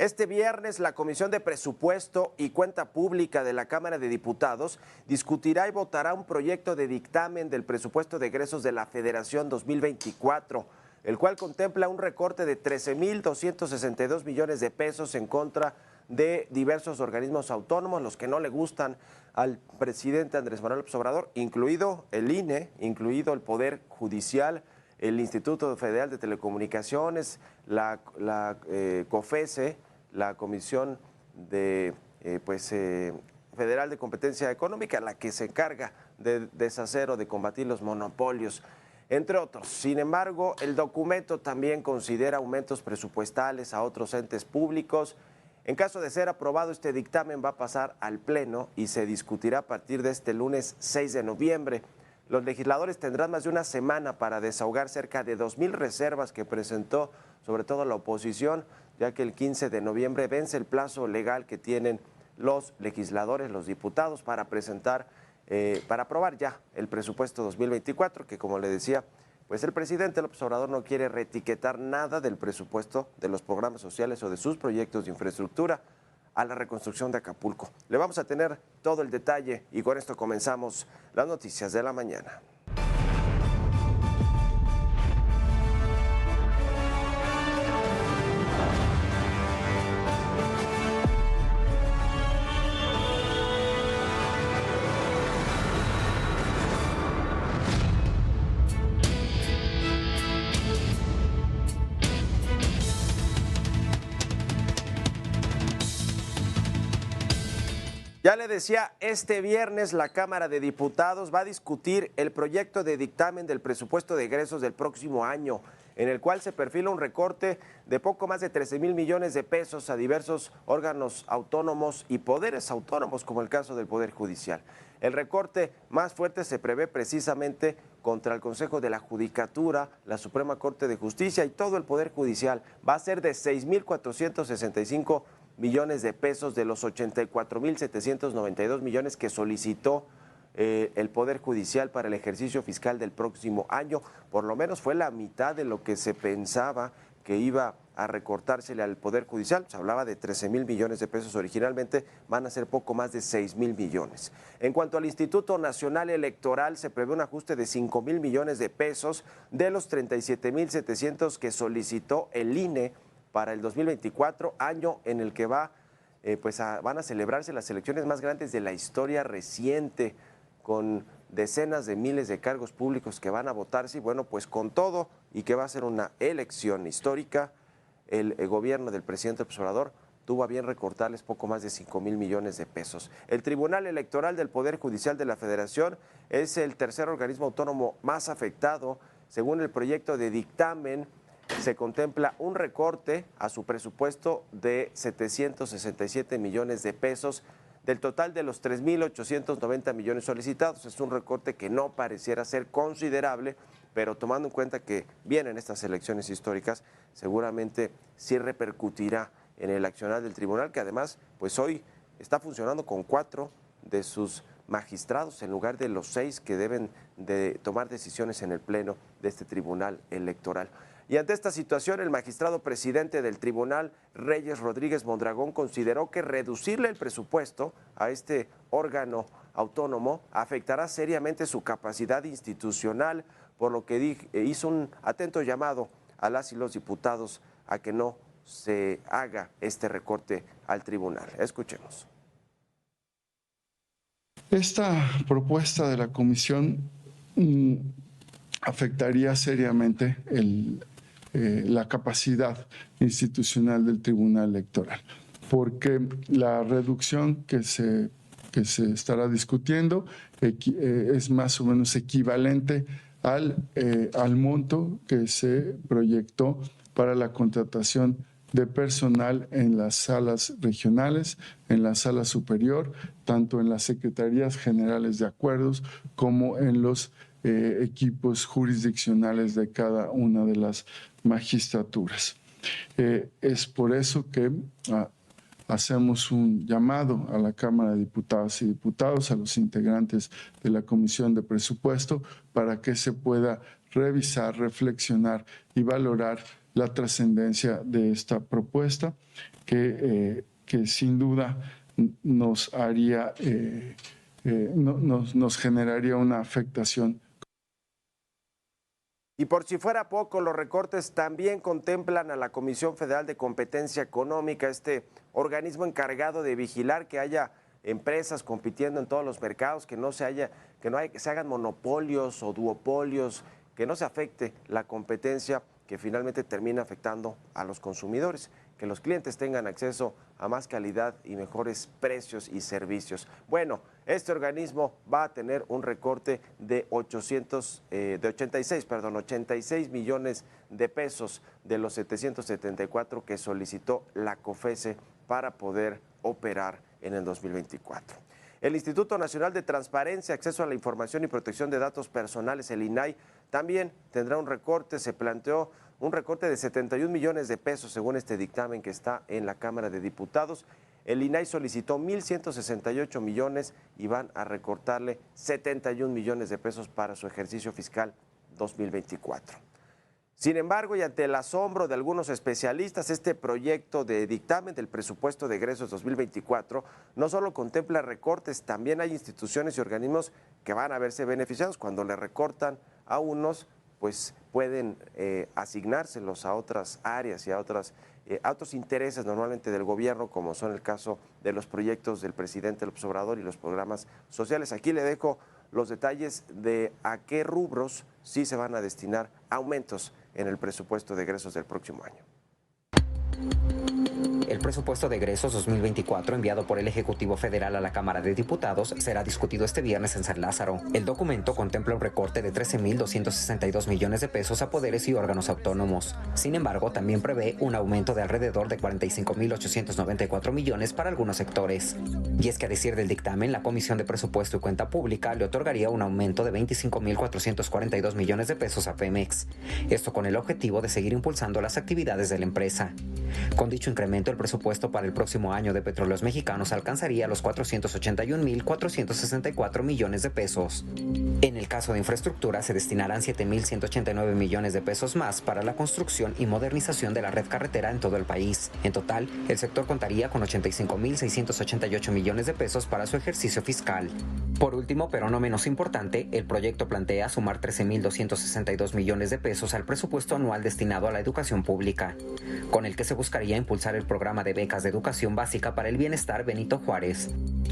Este viernes, la Comisión de Presupuesto y Cuenta Pública de la Cámara de Diputados discutirá y votará un proyecto de dictamen del presupuesto de egresos de la Federación 2024, el cual contempla un recorte de 13.262 millones de pesos en contra de diversos organismos autónomos, los que no le gustan al presidente Andrés Manuel López Obrador, incluido el INE, incluido el Poder Judicial, el Instituto Federal de Telecomunicaciones, la COFESE, la Comisión Federal de Competencia Económica, la que se encarga de deshacer o de combatir los monopolios, entre otros. Sin embargo, el documento también considera aumentos presupuestales a otros entes públicos. En caso de ser aprobado, este dictamen va a pasar al Pleno y se discutirá a partir de este lunes 6 de noviembre. Los legisladores tendrán más de una semana para desahogar cerca de 2,000 reservas que presentó sobre todo la oposición, ya que el 15 de noviembre vence el plazo legal que tienen los legisladores, los diputados, para presentar, para aprobar ya el presupuesto 2024, que como le decía, pues el presidente López Obrador no quiere reetiquetar nada del presupuesto de los programas sociales o de sus proyectos de infraestructura a la reconstrucción de Acapulco. Le vamos a tener todo el detalle y con esto comenzamos las noticias de la mañana. Ya le decía, este viernes la Cámara de Diputados va a discutir el proyecto de dictamen del presupuesto de egresos del próximo año, en el cual se perfila un recorte de poco más de 13,000 millones de pesos a diversos órganos autónomos y poderes autónomos, como el caso del Poder Judicial. El recorte más fuerte se prevé precisamente contra el Consejo de la Judicatura, la Suprema Corte de Justicia y todo el Poder Judicial. Va a ser de 6,465 millones de pesos de los 84,792 millones que solicitó el Poder Judicial para el ejercicio fiscal del próximo año. Por lo menos fue la mitad de lo que se pensaba que iba a recortársele al Poder Judicial. Se hablaba de 13,000 millones de pesos originalmente, van a ser poco más de 6,000 millones. En cuanto al Instituto Nacional Electoral, se prevé un ajuste de 5,000 millones de pesos de los 37,700 que solicitó el INE para el 2024, año en el que van a celebrarse las elecciones más grandes de la historia reciente, con decenas de miles de cargos públicos que van a votarse. Y bueno, pues con todo y que va a ser una elección histórica, el gobierno del presidente López Obrador tuvo a bien recortarles poco más de 5,000 millones de pesos. El Tribunal Electoral del Poder Judicial de la Federación es el tercer organismo autónomo más afectado. Según el proyecto de dictamen, se contempla un recorte a su presupuesto de 767 millones de pesos del total de los 3,890 millones solicitados. Es un recorte que no pareciera ser considerable, pero tomando en cuenta que vienen estas elecciones históricas, seguramente sí repercutirá en el accionar del tribunal, que además pues hoy está funcionando con 4 de sus magistrados en lugar de los 6 que deben de tomar decisiones en el pleno de este tribunal electoral. Y ante esta situación, el magistrado presidente del tribunal, Reyes Rodríguez Mondragón, consideró que reducirle el presupuesto a este órgano autónomo afectará seriamente su capacidad institucional, por lo que hizo un atento llamado a las y los diputados a que no se haga este recorte al tribunal. Escuchemos. Esta propuesta de la comisión afectaría seriamente la capacidad institucional del Tribunal Electoral, porque la reducción que se estará discutiendo es más o menos equivalente al monto que se proyectó para la contratación de personal en las salas regionales, en la sala superior, tanto en las secretarías generales de acuerdos como en los equipos jurisdiccionales de cada una de las magistraturas. Es por eso que hacemos un llamado a la Cámara de Diputadas y Diputados, a los integrantes de la Comisión de Presupuesto, para que se pueda revisar, reflexionar y valorar la trascendencia de esta propuesta que sin duda nos haría, nos generaría una afectación. Y por si fuera poco, los recortes también contemplan a la Comisión Federal de Competencia Económica, este organismo encargado de vigilar que haya empresas compitiendo en todos los mercados, que no se hagan monopolios o duopolios, que no se afecte la competencia que finalmente termina afectando a los consumidores, que los clientes tengan acceso a más calidad y mejores precios y servicios. Bueno, este organismo va a tener un recorte de 86 millones de pesos de los 774 que solicitó la COFESE para poder operar en el 2024. El Instituto Nacional de Transparencia, Acceso a la Información y Protección de Datos Personales, el INAI, también tendrá un recorte. Se planteó un recorte de 71 millones de pesos según este dictamen que está en la Cámara de Diputados. El INAI solicitó 1.168 millones y van a recortarle 71 millones de pesos para su ejercicio fiscal 2024. Sin embargo, y ante el asombro de algunos especialistas, este proyecto de dictamen del presupuesto de egresos 2024 no solo contempla recortes, también hay instituciones y organismos que van a verse beneficiados. Cuando le recortan a unos, pues pueden asignárselos a otras áreas y a otros intereses normalmente del gobierno, como son el caso de los proyectos del presidente López Obrador y los programas sociales. Aquí le dejo los detalles de a qué rubros sí se van a destinar aumentos en el presupuesto de egresos del próximo año. El presupuesto de egresos 2024 enviado por el Ejecutivo Federal a la Cámara de Diputados será discutido este viernes en San Lázaro. El documento contempla un recorte de 13.262 millones de pesos a poderes y órganos autónomos. Sin embargo, también prevé un aumento de alrededor de 45.894 millones para algunos sectores. Y es que a decir del dictamen, la Comisión de Presupuesto y Cuenta Pública le otorgaría un aumento de 25.442 millones de pesos a Pemex. Esto con el objetivo de seguir impulsando las actividades de la empresa. Con dicho incremento, el presupuesto para el próximo año de Petróleos Mexicanos alcanzaría los 481.464 millones de pesos. En el caso de infraestructura, se destinarán 7.189 millones de pesos más para la construcción y modernización de la red carretera en todo el país. En total, el sector contaría con 85.688 millones de pesos para su ejercicio fiscal. Por último, pero no menos importante, el proyecto plantea sumar 13.262 millones de pesos al presupuesto anual destinado a la educación pública, con el que se buscaría impulsar el programa de becas de educación básica para el bienestar Benito Juárez.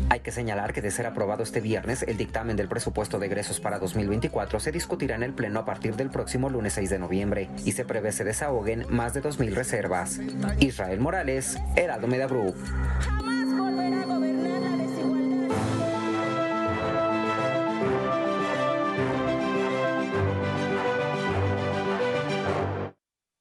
Hay que señalar que de ser aprobado este viernes, el dictamen del presupuesto de egresos para 2024 se discutirá en el Pleno a partir del próximo lunes 6 de noviembre y se prevé se desahoguen más de 2.000 reservas. Israel Morales, Heraldo Media Group. Jamás volverá a gobernar la desigualdad.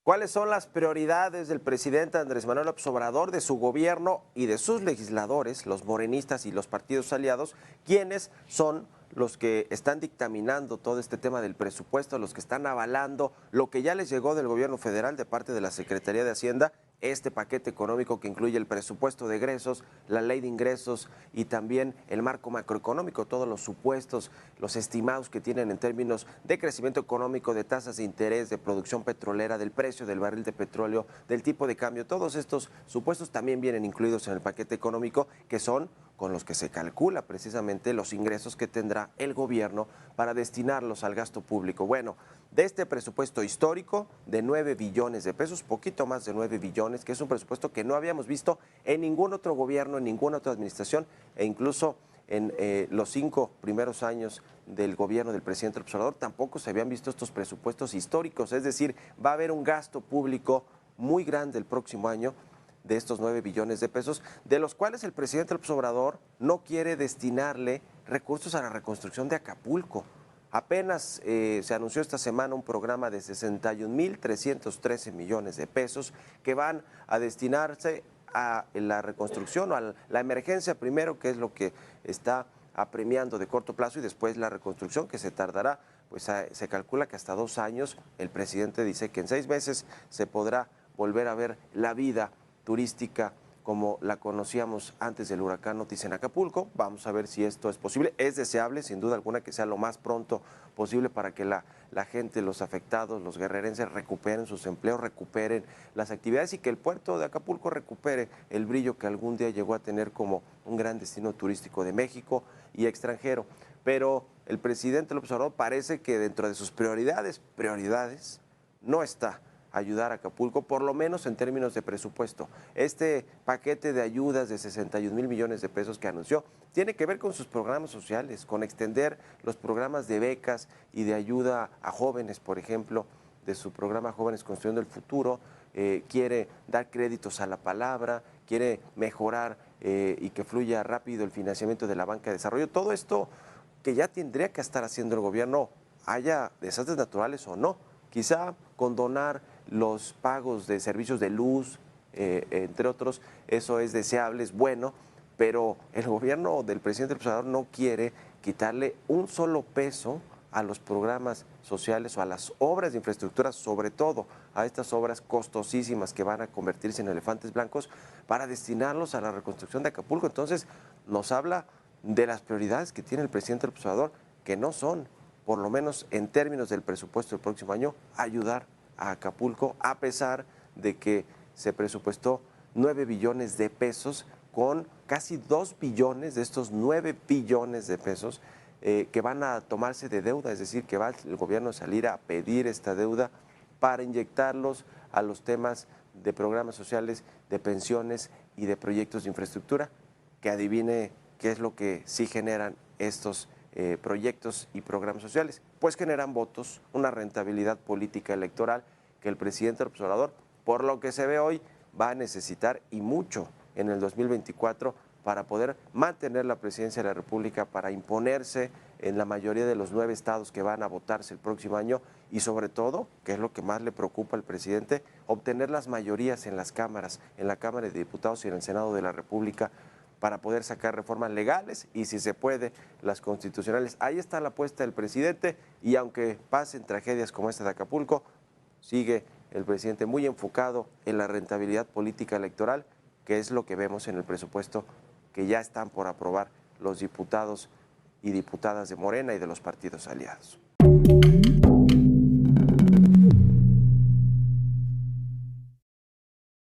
¿Cuáles son las prioridades del presidente Andrés Manuel López Obrador, de su gobierno y de sus legisladores, los morenistas y los partidos aliados? ¿Quiénes son los que están dictaminando todo este tema del presupuesto, los que están avalando lo que ya les llegó del gobierno federal de parte de la Secretaría de Hacienda, este paquete económico que incluye el presupuesto de egresos, la ley de ingresos y también el marco macroeconómico, todos los supuestos, los estimados que tienen en términos de crecimiento económico, de tasas de interés, de producción petrolera, del precio del barril de petróleo, del tipo de cambio? Todos estos supuestos también vienen incluidos en el paquete económico, que son con los que se calcula precisamente los ingresos que tendrá el gobierno para destinarlos al gasto público. Bueno, de este presupuesto histórico de 9 billones de pesos, poquito más de 9 billones, que es un presupuesto que no habíamos visto en ningún otro gobierno, en ninguna otra administración, e incluso en los 5 primeros años del gobierno del presidente López Obrador tampoco se habían visto estos presupuestos históricos. Es decir, va a haber un gasto público muy grande el próximo año, de estos 9 billones de pesos, de los cuales el presidente López Obrador no quiere destinarle recursos a la reconstrucción de Acapulco. Apenas se anunció esta semana un programa de 61.313 millones de pesos que van a destinarse a la reconstrucción o a la emergencia primero, que es lo que está apremiando de corto plazo, y después la reconstrucción, que se tardará, pues se calcula que hasta 2 años. El presidente dice que en 6 meses se podrá volver a ver la vida turística como la conocíamos antes del huracán Otis en Acapulco. Vamos a ver si esto es posible. Es deseable, sin duda alguna, que sea lo más pronto posible para que la gente, los afectados, los guerrerenses recuperen sus empleos, recuperen las actividades y que el puerto de Acapulco recupere el brillo que algún día llegó a tener como un gran destino turístico de México y extranjero. Pero el presidente López Obrador parece que dentro de sus prioridades, no está ayudar a Acapulco, por lo menos en términos de presupuesto. Este paquete de ayudas de 61,000 millones de pesos que anunció tiene que ver con sus programas sociales, con extender los programas de becas y de ayuda a jóvenes, por ejemplo, de su programa Jóvenes Construyendo el Futuro. Quiere dar créditos a la palabra, quiere mejorar y que fluya rápido el financiamiento de la banca de desarrollo. Todo esto que ya tendría que estar haciendo el gobierno, haya desastres naturales o no. Quizá condonar los pagos de servicios de luz, entre otros, eso es deseable, es bueno, pero el gobierno del presidente López Obrador no quiere quitarle un solo peso a los programas sociales o a las obras de infraestructura, sobre todo a estas obras costosísimas que van a convertirse en elefantes blancos, para destinarlos a la reconstrucción de Acapulco. Entonces, nos habla de las prioridades que tiene el presidente López Obrador, que no son, por lo menos en términos del presupuesto del próximo año, ayudar a Acapulco, a pesar de que se presupuestó 9 billones de pesos, con casi 2 billones de estos 9 billones de pesos que van a tomarse de deuda, es decir, que va el gobierno a salir a pedir esta deuda para inyectarlos a los temas de programas sociales, de pensiones y de proyectos de infraestructura, que adivine qué es lo que sí generan estos proyectos y programas sociales. Pues generan votos, una rentabilidad política electoral que el presidente López Obrador, por lo que se ve hoy, va a necesitar y mucho en el 2024 para poder mantener la presidencia de la República, para imponerse en la mayoría de los 9 estados que van a votarse el próximo año y sobre todo, que es lo que más le preocupa al presidente, obtener las mayorías en las cámaras, en la Cámara de Diputados y en el Senado de la República, para poder sacar reformas legales y, si se puede, las constitucionales. Ahí está la apuesta del presidente y aunque pasen tragedias como esta de Acapulco, sigue el presidente muy enfocado en la rentabilidad política electoral, que es lo que vemos en el presupuesto que ya están por aprobar los diputados y diputadas de Morena y de los partidos aliados.